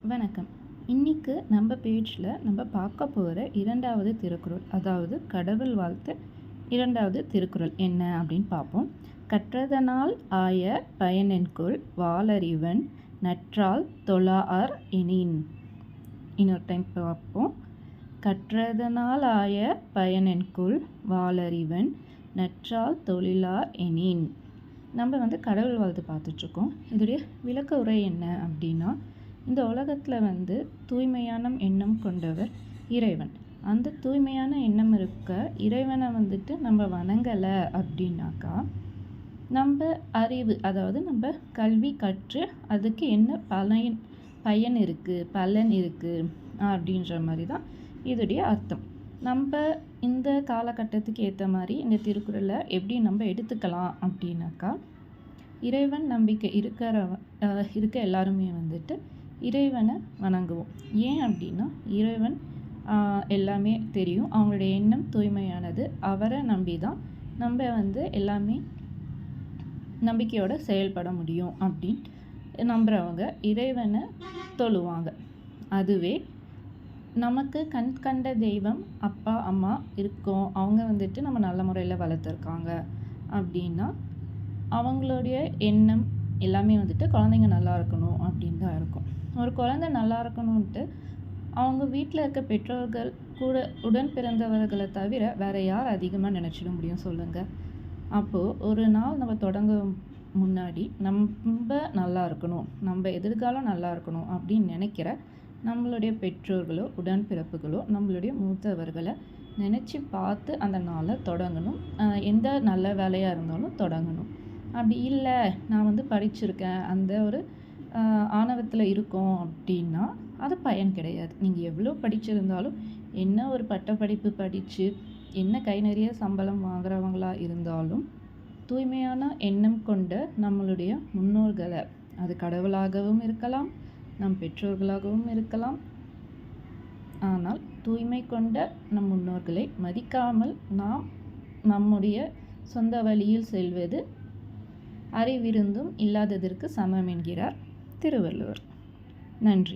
வணக்கம். இன்னைக்கு நம்ம பேஜில் நம்ம பார்க்க போகிற இரண்டாவது திருக்குறள், அதாவது கடவுள் வாழ்த்து இரண்டாவது திருக்குறள் என்ன அப்படின்னு பார்ப்போம். கற்றதனால் ஆய பயனென்கொல் வாளறிவன் நற்றால் தொழாஅர் எனின். இன்னொரு டைம் பார்ப்போம். கற்றதனால் ஆய பயனென்கொல் வாளறிவன் நற்றால் தொழிலார் எனின். நம்ம கடவுள் வாழ்த்து பார்த்துட்ருக்கோம். இதோடைய விளக்க உரை என்ன அப்படின்னா, இந்த உலகத்தில் தூய்மையான எண்ணம் கொண்டவர் இறைவன். அந்த தூய்மையான எண்ணம் இருக்க இறைவனை நம்ம வணங்கலை அப்படின்னாக்கா, நம்ம அறிவு, அதாவது நம்ம கல்வி கற்று அதுக்கு என்ன பயன் இருக்குது, பலன் இருக்குது அப்படின்ற மாதிரி தான் இதோடைய அர்த்தம். நம்ம இந்த காலகட்டத்துக்கு ஏற்ற மாதிரி இந்த திருக்குறளை எப்படி நம்ம எடுத்துக்கலாம் அப்படின்னாக்கா, இறைவன் நம்பிக்கை இருக்க எல்லாருமே இறைவனை வணங்குவோம். ஏன் அப்படின்னா, இறைவன் எல்லாமே தெரியும், அவங்களுடைய எண்ணம் தூய்மையானது, அவரை நம்பி தான் நம்ம எல்லாமே நம்பிக்கையோடு செயல்பட முடியும் அப்படின்னு நம்புகிறவங்க இறைவனை தொழுவாங்க. அதுவே நமக்கு கண் கண்ட தெய்வம் அப்பா அம்மா இருக்கோம், அவங்க நம்ம நல்ல முறையில் வளர்த்துருக்காங்க அப்படின்னா, அவங்களுடைய எண்ணம் எல்லாமே குழந்தைங்க நல்லா இருக்கணும் அப்படின்னு தான் இருக்கும். ஒரு குழந்தை நல்லா இருக்கணும்ன்ட்டு அவங்க வீட்டில் இருக்க பெற்றோர்கள் கூட உடன் பிறந்தவர்களை தவிர வேறு யார் அதிகமாக நினச்சிட முடியும் சொல்லுங்கள். அப்போது ஒரு நாள் நம்ம தொடங்க முன்னாடி நம்ம நல்லா இருக்கணும், நம்ம எதிர்காலம் நல்லா இருக்கணும் அப்படின்னு நினைக்கிற நம்மளுடைய பெற்றோர்களோ உடன்பிறப்புகளோ நம்மளுடைய மூத்தவர்களை நினச்சி பார்த்து அந்த நாளை தொடங்கணும். எந்த நல்ல வேலையாக இருந்தாலும் தொடங்கணும். அப்படி இல்லை, நான் படிச்சிருக்கேன், அந்த ஒரு ஆணவத்தில் இருக்கோம் அப்படின்னா அது பயன் கிடையாது. நீங்கள் எவ்வளோ படிச்சிருந்தாலும், என்ன ஒரு பட்டப்படிப்பு படித்து என்ன கை நிறைய சம்பளம் வாங்குறவங்களா இருந்தாலும், தூய்மையான எண்ணம் கொண்ட நம்மளுடைய முன்னோர்களை, அது கடவுளாகவும் இருக்கலாம், நம் பெற்றோர்களாகவும் இருக்கலாம், ஆனால் தூய்மை கொண்ட நம் முன்னோர்களை மதிக்காமல் நாம் நம்முடைய சொந்த வழியில் செல்வது அறிவிருந்தும் இல்லாததற்கு சமம் என்கிறார் திருவள்ளுவர். நன்றி.